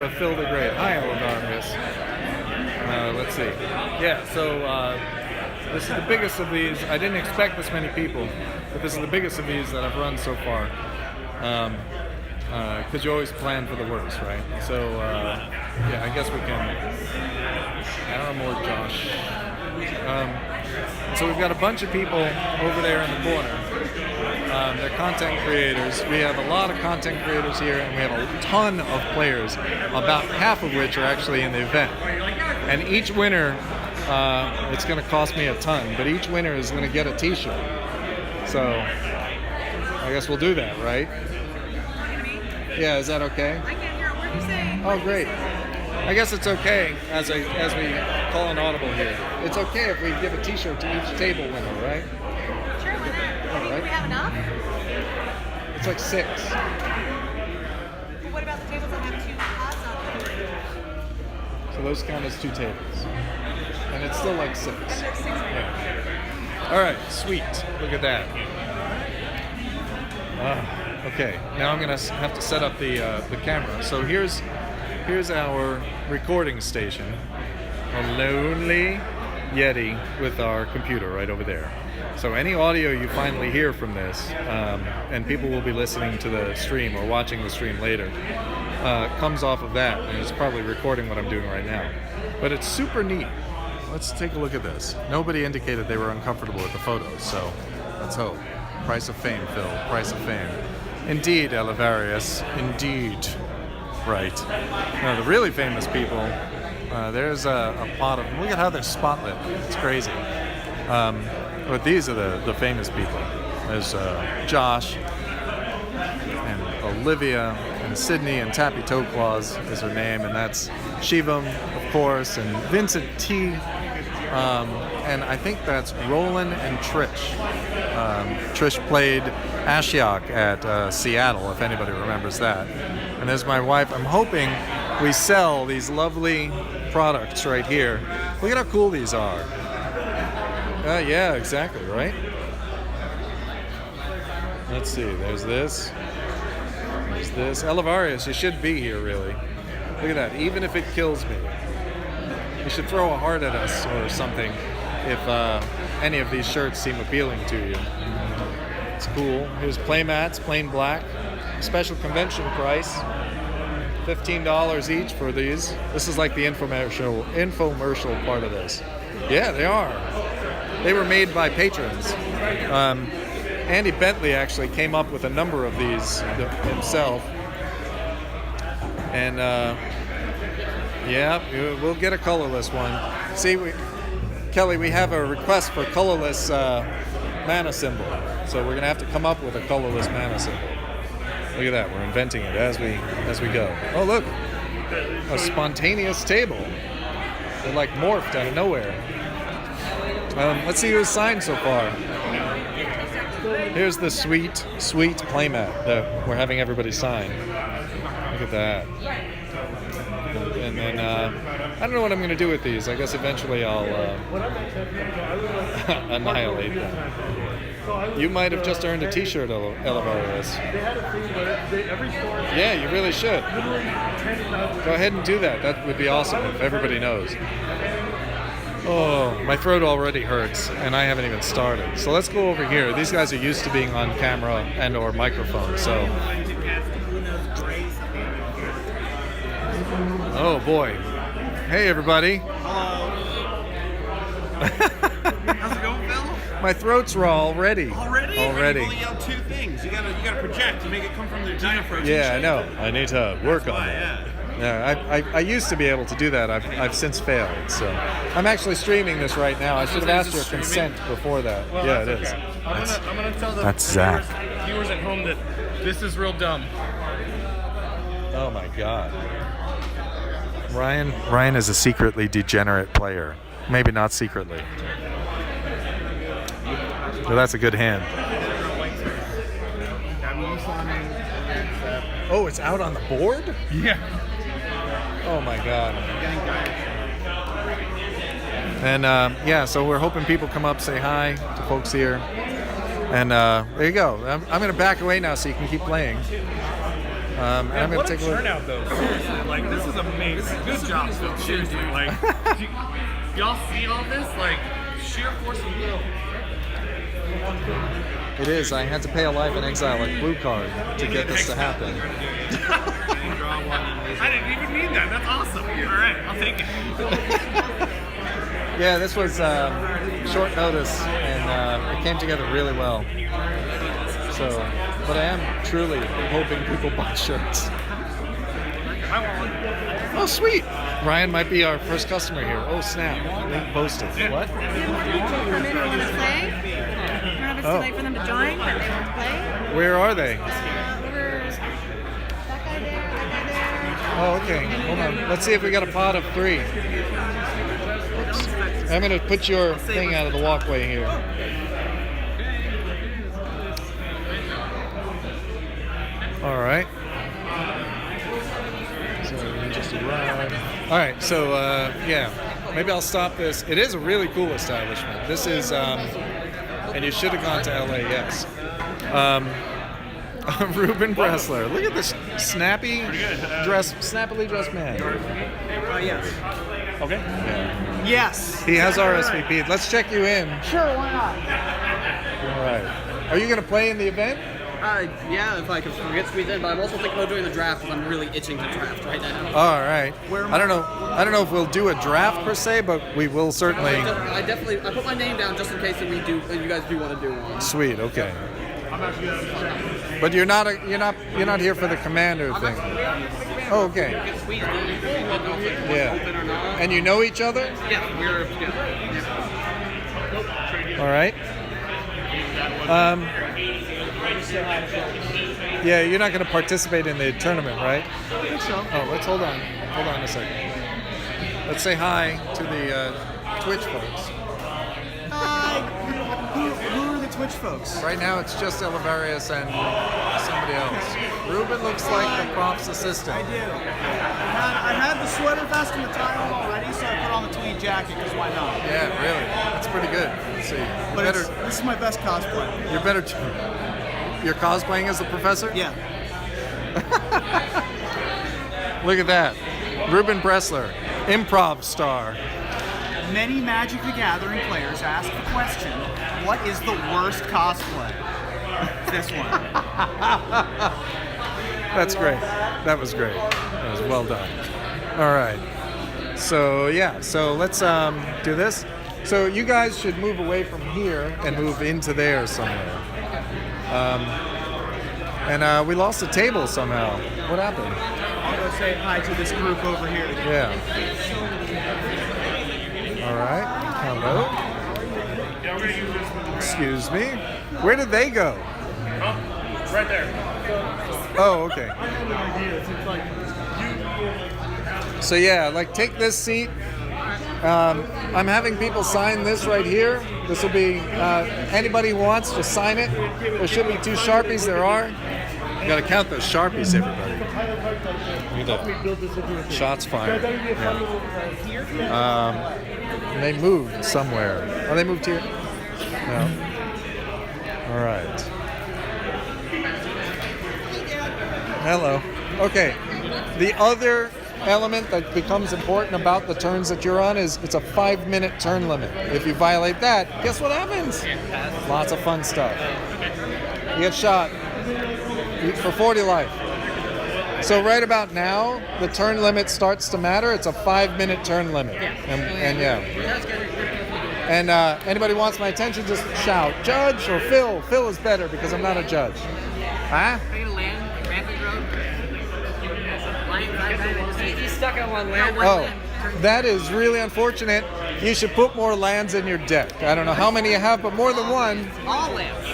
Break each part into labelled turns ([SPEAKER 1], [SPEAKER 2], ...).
[SPEAKER 1] Phil the Great. Hi, Alvarez. Let's see. Yeah, so this is the biggest of these. I didn't expect this many people, but this is the biggest of these that I've run so far. Because you always plan for the worst, right? So, yeah, I guess we can. Adam or Josh. So we've got a bunch of people over there in the corner. They're content creators. We have a lot of content creators here, and we have a ton of players, about half of which are actually in the event. And each winner, it's going to cost me a ton, but each winner is going to get a t-shirt. So I guess we'll do that, right? Yeah, is that okay?
[SPEAKER 2] I can't hear a word you're saying.
[SPEAKER 1] Oh, great. I guess it's okay as we call an audible here. It's okay if we give a t-shirt to each table winner, right?
[SPEAKER 2] Sure, why not?
[SPEAKER 1] All right.
[SPEAKER 2] Do we have enough?
[SPEAKER 1] It's like 6.
[SPEAKER 2] But what about the tables that have 2 pots on them?
[SPEAKER 1] So those count as 2 tables. And it's still like 6.
[SPEAKER 2] And there's 6 of them.
[SPEAKER 1] Yeah. All right, sweet. Look at that. Okay, now I'm gonna have to set up the camera. So here's our recording station. A lonely Yeti with our computer right over there. So any audio you finally hear from this, and people will be listening to the stream or watching the stream later, comes off of that, and it's probably recording what I'm doing right now. But it's super neat. Let's take a look at this. Nobody indicated they were uncomfortable with the photos, so let's hope. Price of fame, Phil. Price of fame. Indeed, Elivarius. Indeed. Right. Now, the really famous people, there's a pot of them. Look at how they're spotlit. It's crazy. But these are the famous people. There's Josh and Olivia and Sydney and Tappy Toe Claws is her name, and that's Shivam, of course, and Vincent T. And I think that's Roland and Trish. Trish played Ashiok at Seattle, if anybody remembers that. And there's my wife. I'm hoping we sell these lovely products right here. Look at how cool these are. Yeah, exactly, right? Let's see, there's this. There's this. Elivarius, you should be here, really. Look at that, even if it kills me. You should throw a heart at us or something if any of these shirts seem appealing to you. It's cool. Here's playmats, plain black. Special convention price. $15 each for these. This is like the infomercial part of this. Yeah, they are. They were made by patrons. Andy Bentley actually came up with a number of these himself. And yeah, we'll get a colorless one. See, Kelly, we have a request for colorless mana symbol. So we're gonna have to come up with a colorless mana symbol. Look at that, we're inventing it as we go. Oh look, a spontaneous table. They're like morphed out of nowhere. Let's see who's signed so far. Here's the sweet playmat that we're having everybody sign. Look at that. And then I don't know what I'm going to do with these. I guess eventually I'll annihilate them. You might have just earned a t-shirt, Elivarius. Yeah, you really should. Go ahead and do that. That would be awesome if everybody knows. Oh, my throat already hurts, and I haven't even started. So let's go over here. These guys are used to being on camera and or microphone, so... Oh, boy. Hey, everybody.
[SPEAKER 3] Hello. How's it going, Phil?
[SPEAKER 1] My throat's raw already.
[SPEAKER 3] Already?
[SPEAKER 1] Already.
[SPEAKER 3] You've only yelled 2 things. You gotta project to make it come from the diaphragm.
[SPEAKER 1] Yeah, I know. I need to work on
[SPEAKER 3] Why,
[SPEAKER 1] that. Yeah, I used to be able to do that. I've since failed. So I'm actually streaming this right now. I should have asked your consent before that.
[SPEAKER 4] Well,
[SPEAKER 1] yeah, it
[SPEAKER 4] that's
[SPEAKER 1] is.
[SPEAKER 4] okay. I'm gonna tell the
[SPEAKER 1] That's Zach.
[SPEAKER 4] viewers at home that this is real dumb.
[SPEAKER 1] Oh my God. Ryan is a secretly degenerate player. Maybe not secretly. Well, that's a good hand. Oh, it's out on the board?
[SPEAKER 4] Yeah.
[SPEAKER 1] Oh my God. And yeah, so we're hoping people come up, say hi to folks here. And there you go. I'm going to back away now so you can keep playing. And I'm gonna
[SPEAKER 4] what
[SPEAKER 1] take
[SPEAKER 4] a
[SPEAKER 1] a look.
[SPEAKER 4] turnout, though. Seriously, like this is amazing. Good job, Phil. Seriously, like y'all see all this? Like sheer force of will.
[SPEAKER 1] It is. I had to pay a life in exile like blue card to get this to happen.
[SPEAKER 4] I didn't even mean that. That's awesome. All right, I'll take it.
[SPEAKER 1] Yeah, this was short notice, and it came together really well. So, but I am truly hoping people buy shirts. Oh, sweet! Ryan might be our first customer here. Oh, snap! Link posted. What?
[SPEAKER 2] Come in and want to play. I don't know if it's too late for them to join, but they want to play.
[SPEAKER 1] Where are they?
[SPEAKER 2] Over that guy there, that guy there.
[SPEAKER 1] Oh, okay. Hold on. Let's see if we got a pot of 3. Oops. I'm gonna put your thing out of the walkway here. All right. So we just arrived. All right. So yeah, maybe I'll stop this. It is a really cool establishment. This is, and you should have gone to LAX. Ruben Bressler. Look at this snappily dressed man.
[SPEAKER 5] Yes.
[SPEAKER 1] Okay. Yeah.
[SPEAKER 5] Yes.
[SPEAKER 1] He has RSVP. Let's check you in.
[SPEAKER 5] Sure, why not?
[SPEAKER 1] All right. Are you going to play in the event?
[SPEAKER 5] Yeah, if I could get squeezed in, but I'm also thinking about doing the draft because I'm really itching to draft right now.
[SPEAKER 1] All right. I don't know if we'll do a draft per se, but we will certainly.
[SPEAKER 5] I put my name down just in case that you guys do want to do one.
[SPEAKER 1] Sweet. Okay. But you're not here for the commander thing. Oh, okay.
[SPEAKER 5] Get squeezed in. Didn't know if it was
[SPEAKER 1] Yeah.
[SPEAKER 5] open or not.
[SPEAKER 1] And you know each other?
[SPEAKER 5] Yeah, we're together. Yeah.
[SPEAKER 1] All right. Yeah, you're not going to participate in the tournament, right?
[SPEAKER 5] I think so.
[SPEAKER 1] Oh, let's hold on. Hold on a second. Let's say hi to the Twitch folks.
[SPEAKER 6] Who are the Twitch folks?
[SPEAKER 1] Right now, it's just Elivarius and somebody else. Ruben looks like the props assistant.
[SPEAKER 6] I do. I had the sweater vest and the tie on already, so I put on the tweed jacket because why not?
[SPEAKER 1] Yeah, really. That's pretty good. Let's see.
[SPEAKER 6] But this is my best cosplay.
[SPEAKER 1] You're better. You're cosplaying as the professor?
[SPEAKER 6] Yeah.
[SPEAKER 1] Look at that. Ruben Bressler, improv star.
[SPEAKER 6] Many Magic the Gathering players ask the question, what is the worst cosplay? This one.
[SPEAKER 1] That's great. That was great. That was well done. All right. So yeah. So let's do this. So you guys should move away from here and move into there somewhere. And we lost the table somehow. What happened?
[SPEAKER 6] I'll go say hi to this group over here.
[SPEAKER 1] Yeah. All right. Hello. Excuse me. Where did they go?
[SPEAKER 4] Right there.
[SPEAKER 1] Oh, okay. So yeah, like take this seat. I'm having people sign this right here. This will be anybody who wants, just sign it. There should be 2 Sharpies. There are. You gotta count those Sharpies, everybody. Look at that. Shots fired. Yeah. They moved somewhere. Oh, they moved here. No. All right. Hello. Okay. The other element that becomes important about the turns that you're on is it's a 5-minute turn limit. If you violate that, guess what happens? Lots of fun stuff. You get shot for 40 life. So right about now, the turn limit starts to matter. It's a 5-minute turn limit. And yeah. And anybody wants my attention, just shout, Judge or Phil. Phil is better because I'm not a judge. Huh?
[SPEAKER 5] He's stuck on one land.
[SPEAKER 1] Oh, that is really unfortunate. You should put more lands in your deck. I don't know how many you have, but more than one.
[SPEAKER 5] All lands.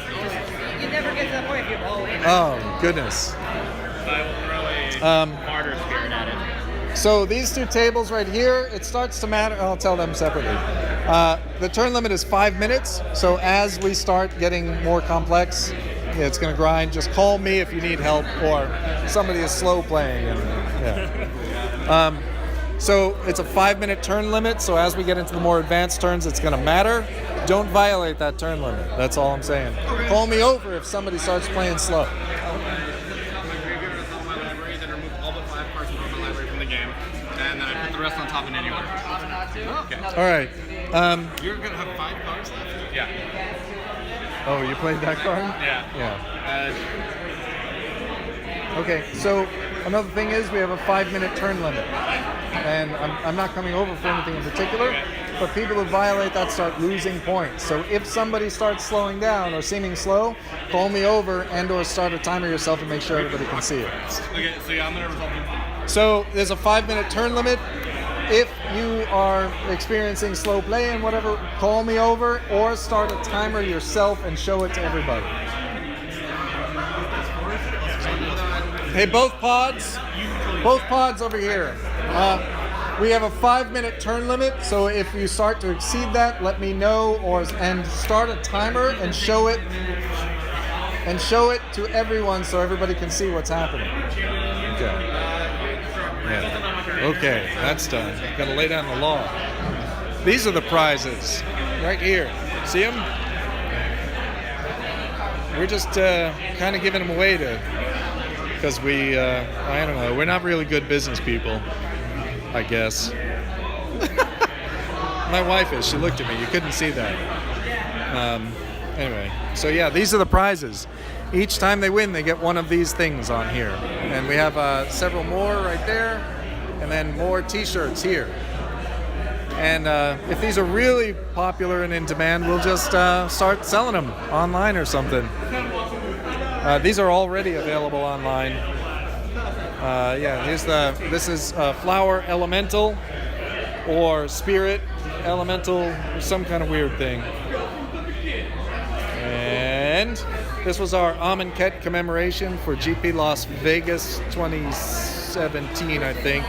[SPEAKER 5] You never get to that point if you have all lands.
[SPEAKER 1] Oh, goodness.
[SPEAKER 4] Harder spirit at it.
[SPEAKER 1] So these 2 tables right here, it starts to matter. I'll tell them separately. The turn limit is 5 minutes. So as we start getting more complex, yeah, it's going to grind. Just call me if you need help or somebody is slow playing. And, yeah. So it's a 5-minute turn limit. So as we get into the more advanced turns, it's going to matter. Don't violate that turn limit. That's all I'm saying. Call me over if somebody starts playing slow.
[SPEAKER 4] and then I put the rest on top in any order. Okay.
[SPEAKER 1] All right.
[SPEAKER 3] You're gonna have 5 cards left.
[SPEAKER 4] Yeah.
[SPEAKER 1] Oh, you played that card?
[SPEAKER 4] Yeah.
[SPEAKER 1] Yeah. Okay, so another thing is we have a 5-minute turn limit. And I'm not coming over for anything in particular, but people who violate that start losing points. So if somebody starts slowing down or seeming slow, call me over and or start a timer yourself and make sure everybody can see it.
[SPEAKER 4] Okay, so yeah, I'm gonna resolve it.
[SPEAKER 1] So there's a 5-minute turn limit. If you are experiencing slow play and whatever, call me over or start a timer yourself and show it to everybody. Hey, both pods over here. We have a 5-minute turn limit, so if you start to exceed that, let me know, and start a timer and show it to everyone so everybody can see what's happening. Okay. Yeah. Okay, that's done. Gotta lay down the law. These are the prizes right here. See them? We're just kind of giving them away because we, I don't know, we're not really good business people, I guess. My wife is. She looked at me. You couldn't see that. Anyway, so yeah, these are the prizes. Each time they win, they get one of these things on here. And we have several more right there, and then more t-shirts here. And if these are really popular and in demand, we'll just start selling them online or something. These are already available online. Yeah, this is Flower Elemental or Spirit Elemental, some kind of weird thing. And this was our Amonkhet commemoration for GP Las Vegas 2017, I think.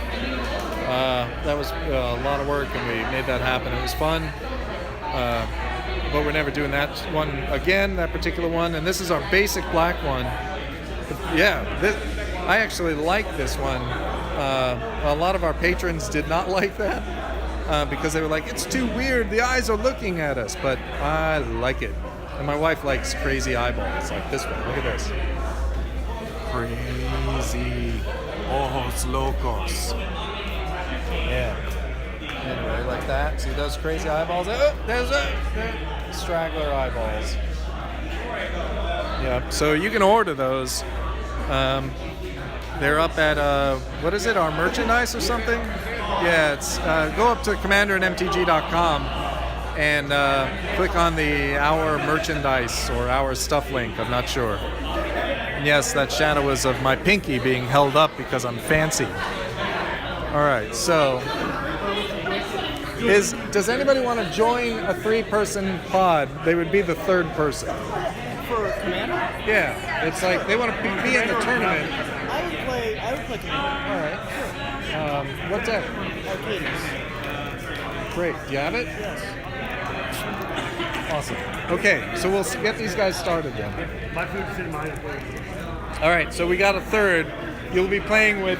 [SPEAKER 1] That was a lot of work, and we made that happen. It was fun. But we're never doing that one again, that particular one. And this is our basic black one. Yeah, I actually like this one. A lot of our patrons did not like that because they were like, it's too weird, the eyes are looking at us. But I like it. And my wife likes crazy eyeballs, like this one. Look at this. Crazy ojos locos. Yeah. Anyway, like that. See those crazy eyeballs? Oh, there's straggler eyeballs. Yeah, so you can order those. They're up at, what is it, our merchandise or something? Yeah, it's go up to commanderandmtg.com and click on the Our Merchandise or Our Stuff link. I'm not sure. And yes, that shadow is of my pinky being held up because I'm fancy. All right, so does anybody want to join a 3-person pod? They would be the 3rd person.
[SPEAKER 6] For Commander?
[SPEAKER 1] Yeah, it's like they want to be in the tournament.
[SPEAKER 6] I would play Commander.
[SPEAKER 1] All right. Sure. What deck?
[SPEAKER 6] Arcades.
[SPEAKER 1] Great. Do you have it?
[SPEAKER 6] Yes.
[SPEAKER 1] Awesome. Okay, so we'll get these guys started then.
[SPEAKER 7] My food's in mine.
[SPEAKER 1] All right, so we got a 3rd. You'll be playing with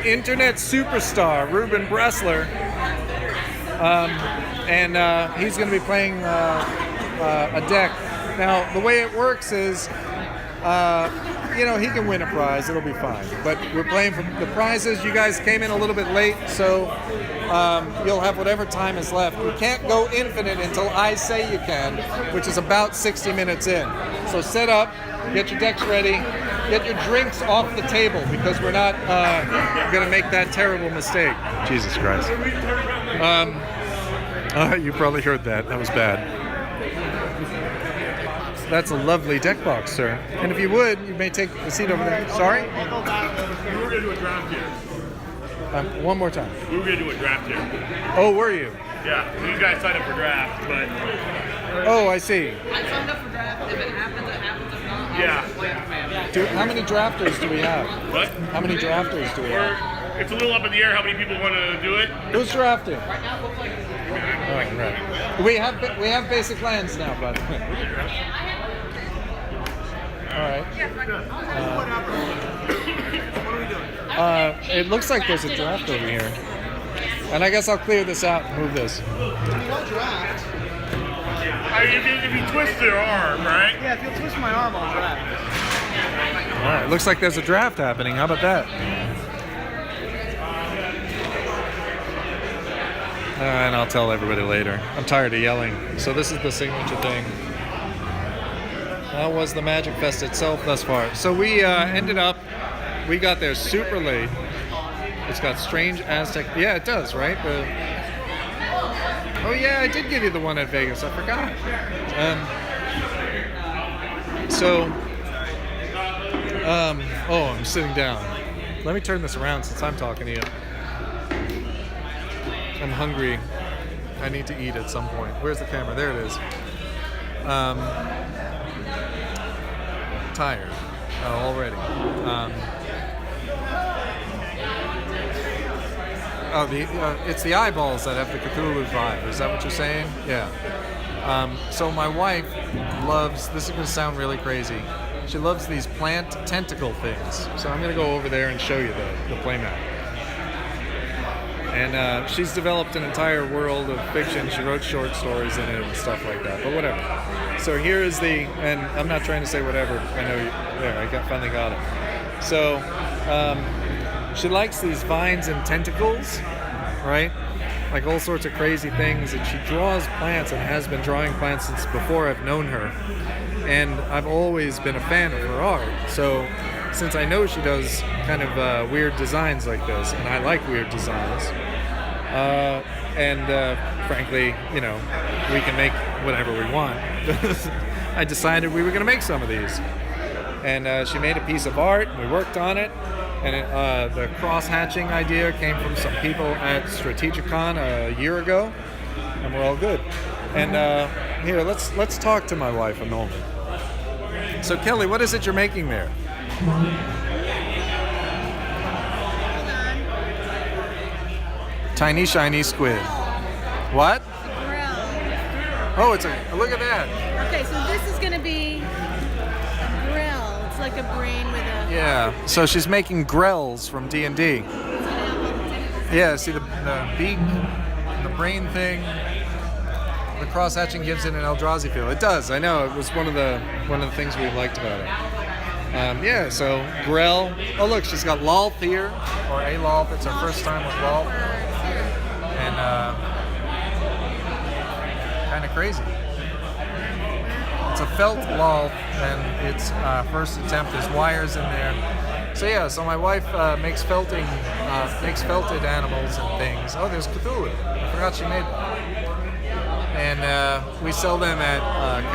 [SPEAKER 1] internet superstar Ruben Bressler, and he's going to be playing a deck. Now, the way it works is, he can win a prize. It'll be fine. But we're playing for the prizes. You guys came in a little bit late, so you'll have whatever time is left. We can't go infinite until I say you can, which is about 60 minutes in. So set up, get your decks ready, get your drinks off the table because we're not going to make that terrible mistake. Jesus Christ. You probably heard that. That was bad. That's a lovely deck box, sir. And if you would, you may take a seat over there. Sorry?
[SPEAKER 7] We were going to do a draft here.
[SPEAKER 1] One more time.
[SPEAKER 7] We were going to do a draft here.
[SPEAKER 1] Oh, were you?
[SPEAKER 7] Yeah, you guys signed up for draft, but
[SPEAKER 1] Oh, I see.
[SPEAKER 5] I signed up for draft. If it happens, it happens. If not,
[SPEAKER 7] Yeah.
[SPEAKER 5] I'll just play Commander.
[SPEAKER 1] How many drafters do we have?
[SPEAKER 7] what?
[SPEAKER 1] How many drafters do we have?
[SPEAKER 7] It's a little up in the air how many people want to do it.
[SPEAKER 1] Who's drafting?
[SPEAKER 5] Right now, it looks like
[SPEAKER 1] Oh, right. We have basic lands now, by the way. All right. It looks like there's a draft over here. And I guess I'll clear this out and move this.
[SPEAKER 7] If you twist your arm, right?
[SPEAKER 6] Yeah, if you'll twist my arm, I'll draft.
[SPEAKER 1] All right. Looks like there's a draft happening. How about that? And I'll tell everybody later. I'm tired of yelling. So this is the signature thing. That was the Magic Fest itself thus far. So we we got there super late. It's got strange Aztec. Yeah, it does, right? Oh yeah, I did give you the one at Vegas. I forgot. Oh, I'm sitting down. Let me turn this around since I'm talking to you. I'm hungry. I need to eat at some point. Where's the camera? There it is. Tired already. It's the eyeballs that have the Cthulhu vibe. Is that what you're saying? Yeah. So my wife loves, this is going to sound really crazy, she loves these plant tentacle things. So I'm going to go over there and show you the playmat. And she's developed an entire world of fiction. She wrote short stories in it and stuff like that, but whatever. So here is and I'm not trying to say whatever, I know there, I finally got it. So she likes these vines and tentacles, right? Like all sorts of crazy things, and she draws plants and has been drawing plants since before I've known her. And I've always been a fan of her art. So since I know she does kind of weird designs like this, and I like weird designs, frankly, we can make whatever we want. I decided we were going to make some of these. And she made a piece of art, and we worked on it. And the cross-hatching idea came from some people at Strategicon a year ago, and we're all good. And here, let's talk to my wife a moment. So Kelly, what is it you're making there? Tiny shiny squid. What? Oh, it's a look at that.
[SPEAKER 2] Okay, so this is gonna be a grill. It's like a brain with a.
[SPEAKER 1] Yeah. So she's making grells from D&D. Yeah. See the beak, the brain thing. The cross-hatching gives it an Eldrazi feel. It does. I know. It was one of the things we liked about it. Yeah. So Grell. Oh look, she's got Lolth here, or a Lolth. It's her first time with Lolth. And kind of crazy. It's a felt Lolth, and its first attempt is wires in there. So yeah, so my wife makes felted animals and things. Oh, there's Cthulhu. I forgot she made that. And we sell them at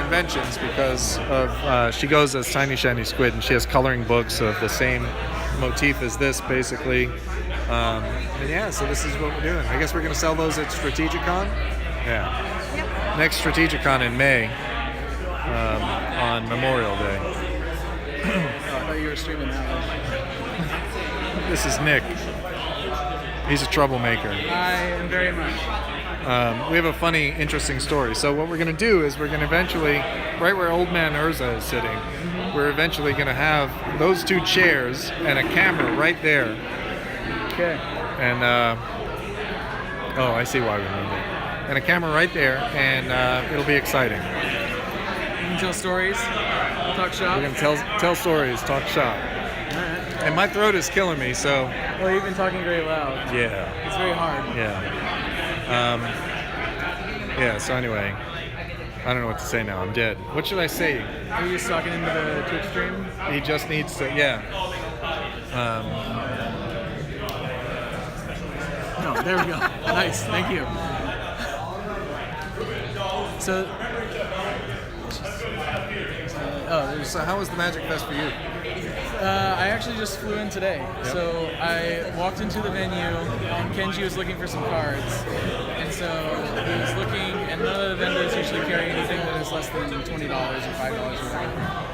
[SPEAKER 1] conventions because of she goes as Tiny Shiny Squid, and she has coloring books of the same motif as this, basically. And yeah, so this is what we're doing. I guess we're going to sell those at Strategicon. Yeah.
[SPEAKER 2] Yep.
[SPEAKER 1] Next Strategicon in May, on Memorial Day.
[SPEAKER 5] I thought you were streaming that one.
[SPEAKER 1] This is Nick. He's a troublemaker.
[SPEAKER 5] I am very much.
[SPEAKER 1] We have a funny, interesting story. So what we're going to do is we're going to eventually, right where Old Man Urza is sitting, we're eventually going to have those two chairs and a camera right there.
[SPEAKER 5] Okay.
[SPEAKER 1] And, oh, I see why we moved it. And a camera right there, and it'll be exciting.
[SPEAKER 5] You can tell stories, talk shop.
[SPEAKER 1] We're going to tell stories, talk shop.
[SPEAKER 5] Alright.
[SPEAKER 1] And my throat is killing me, so
[SPEAKER 5] Well, you've been talking very loud.
[SPEAKER 1] yeah.
[SPEAKER 5] It's very hard.
[SPEAKER 1] Yeah. Yeah, so anyway, I don't know what to say now. I'm dead. What should I say?
[SPEAKER 5] Are you just talking into the Twitch stream?
[SPEAKER 1] He just needs to, yeah.
[SPEAKER 5] No, there we go. Nice, thank you. So,
[SPEAKER 1] So how was the Magic Fest for you?
[SPEAKER 5] I actually just flew in today.
[SPEAKER 1] Yep.
[SPEAKER 5] So I walked into the venue, and Kenji was looking for some cards. And so he was looking, and none of the vendors usually carry anything that is less than $20 or $5 or whatever.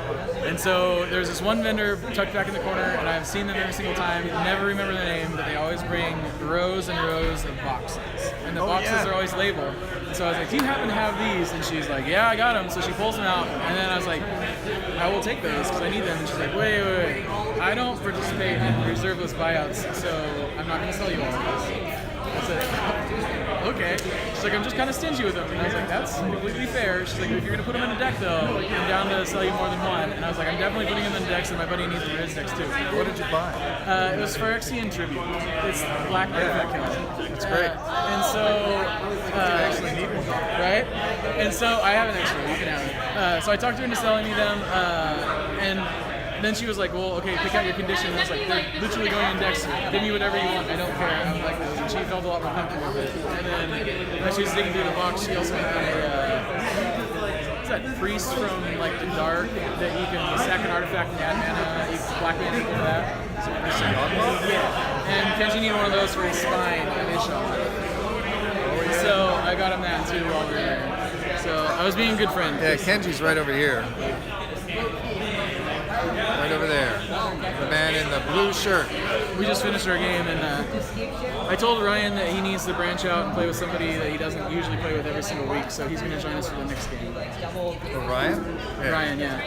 [SPEAKER 5] And so there's this one vendor tucked back in the corner, and I've seen them every single time. Never remember the name, but they always bring rows and rows of boxes. And the boxes are always labeled. And so I was like, do you happen to have these? And she's like, yeah, I got them. So she pulls them out, and then I was like, I will take those because I need them. And she's like, wait. I don't participate in reserve list buyouts, so I'm not going to sell you all of this. That's it. okay. She's like, I'm just kind of stingy with them. And I was like, that's completely fair. She's like, if you're going to put them in a deck, though, I'm down to sell you more than one. And I was like, I'm definitely putting them in decks, and my buddy needs them in his decks, too.
[SPEAKER 1] What did you buy?
[SPEAKER 5] It was Phyrexian Tribute. It's black that counts.
[SPEAKER 1] It's great.
[SPEAKER 5] And so,
[SPEAKER 1] Actually need one.
[SPEAKER 5] right? And so I have an extra. You can have it. So I talked her into selling me them, and then she was like, well, okay, pick out your condition. And I was like, they're literally going in decks. Give me whatever you want. I don't care. I'm like this. And she felt a lot more comfortable with it. And then as she was digging through the box, she also had what's that, Priest from like the Dark that you can sack an artifact and add mana. You can black mana for that. Yeah. And Kenji needed one of those for his spine initial. So I got him that too while we were there. So I was being a good friend.
[SPEAKER 1] Yeah, Kenji's right over here. Right over there. The man in the blue shirt.
[SPEAKER 5] We just finished our game, and I told Ryan that he needs to branch out and play with somebody that he doesn't usually play with every single week, so he's going to join us for the next game.
[SPEAKER 1] Oh, Ryan? Yeah.
[SPEAKER 5] Ryan, yeah.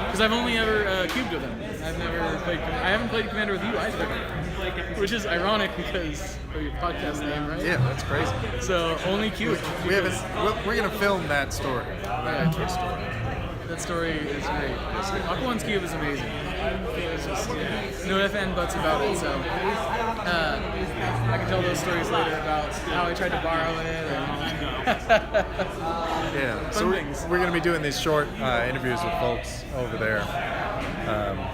[SPEAKER 5] Because I've only ever cubed with him. I've never played. I haven't played Commander with you either, which is ironic because of your podcast name, right?
[SPEAKER 1] Yeah, that's crazy.
[SPEAKER 5] So only cubed.
[SPEAKER 1] We haven't. We're gonna film that story.
[SPEAKER 5] Yeah, true story. That story is great. Aquaman's Cube is amazing. It was just no ifs and buts about it. So I can tell those stories later about how I tried to borrow it.
[SPEAKER 1] Yeah. So
[SPEAKER 5] Fun
[SPEAKER 1] we're
[SPEAKER 5] things.
[SPEAKER 1] going to be doing these short interviews with folks over there,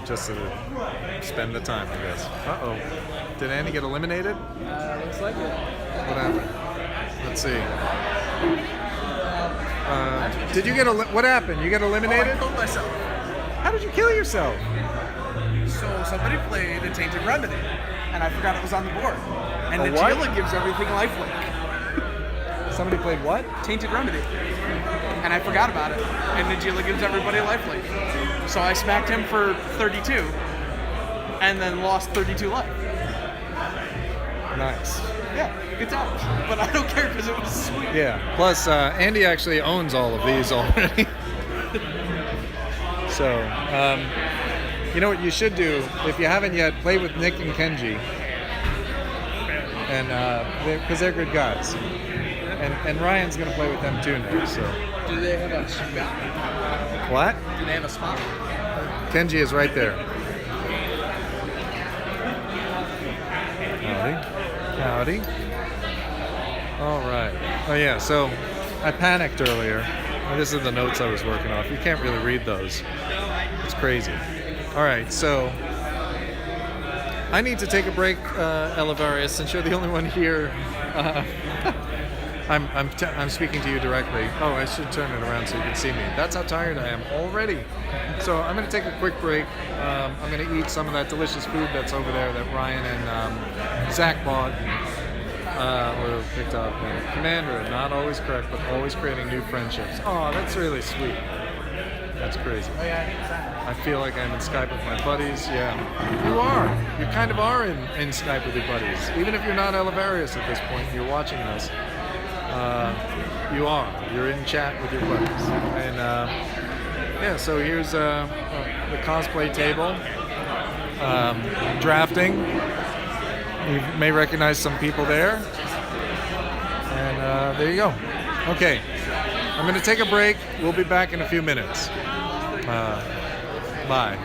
[SPEAKER 1] just to spend the time, I guess. Uh-oh. Did Andy get eliminated?
[SPEAKER 5] Looks like it.
[SPEAKER 1] What happened? Let's see. Did you get what happened? You get eliminated?
[SPEAKER 6] I killed myself.
[SPEAKER 1] How did you kill yourself?
[SPEAKER 6] So somebody played a Tainted Remedy, and I forgot it was on the board. And
[SPEAKER 1] A
[SPEAKER 6] the
[SPEAKER 1] what?
[SPEAKER 6] Najila gives everything lifelink.
[SPEAKER 1] Somebody played what?
[SPEAKER 6] Tainted Remedy. And I forgot about it. And Najila gives everybody lifelink. So I smacked him for 32, and then lost 32 life.
[SPEAKER 1] Nice.
[SPEAKER 6] Yeah, good times. But I don't care because it was sweet.
[SPEAKER 1] Yeah. Plus, Andy actually owns all of these already. So, you know what you should do if you haven't yet? Play with Nick and Kenji, and because they're good guys. And Ryan's gonna play with them too now. So.
[SPEAKER 5] Do they have a spot?
[SPEAKER 1] What?
[SPEAKER 5] Do they have a spot?
[SPEAKER 1] Kenji is right there. Howdy. Howdy. All right. Oh yeah. So I panicked earlier. And this is the notes I was working off. You can't really read those. It's crazy. All right. So I need to take a break, Elevarius, since you're the only one here. I'm speaking to you directly. Oh, I should turn it around so you can see me. That's how tired I am already. So I'm going to take a quick break. I'm going to eat some of that delicious food that's over there that Ryan and Zach bought or picked up. And Commander, not always correct, but always creating new friendships. Oh, that's really sweet. That's crazy. I feel like I'm in Skype with my buddies. Yeah, you are. You kind of are in Skype with your buddies. Even if you're not Elevarius at this point, you're watching this. You are. You're in chat with your buddies. And yeah, so here's the cosplay table. Drafting. You may recognize some people there. And there you go. Okay. I'm going to take a break. We'll be back in a few minutes. Bye.